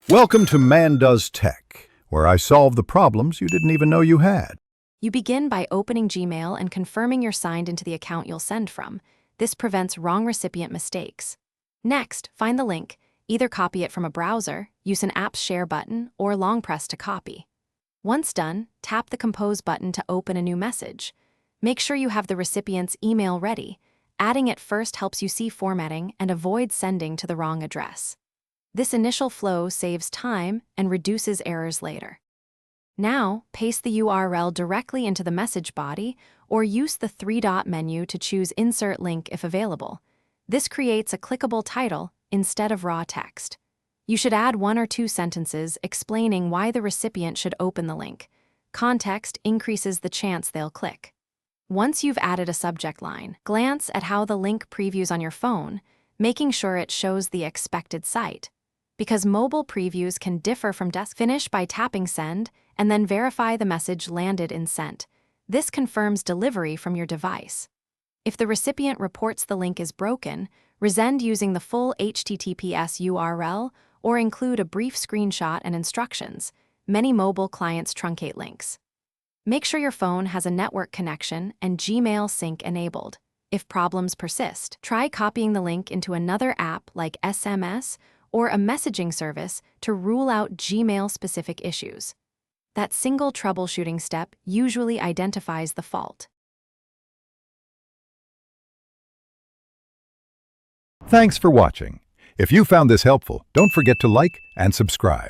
Welcome to Man Does Tech, where I solve the problems you didn't even know you had. You begin by opening Gmail and confirming you're signed into the account you'll send from. This prevents wrong recipient mistakes. Next, find the link. Either copy it from a browser, use an app's share button, or long press to copy. Once done, tap the Compose button to open a new message. Make sure you have the recipient's email ready. Adding it first helps you see formatting and avoid sending to the wrong address. This initial flow saves time and reduces errors later. Now, paste the URL directly into the message body or use the three-dot menu to choose Insert Link if available. This creates a clickable title instead of raw text. You should add 1 or 2 sentences explaining why the recipient should open the link. Context increases the chance they'll click. Once you've added a subject line, glance at how the link previews on your phone, making sure it shows the expected site. Because mobile previews can differ from desktop, finish by tapping Send and then verify the message landed in Sent. This confirms delivery from your device. If the recipient reports the link is broken, resend using the full HTTPS URL or include a brief screenshot and instructions. Many mobile clients truncate links. Make sure your phone has a network connection and Gmail sync enabled. If problems persist, try copying the link into another app like SMS or a messaging service to rule out Gmail-specific issues. That single troubleshooting step usually identifies the fault. Thanks for watching. If you found this helpful, don't forget to like and subscribe.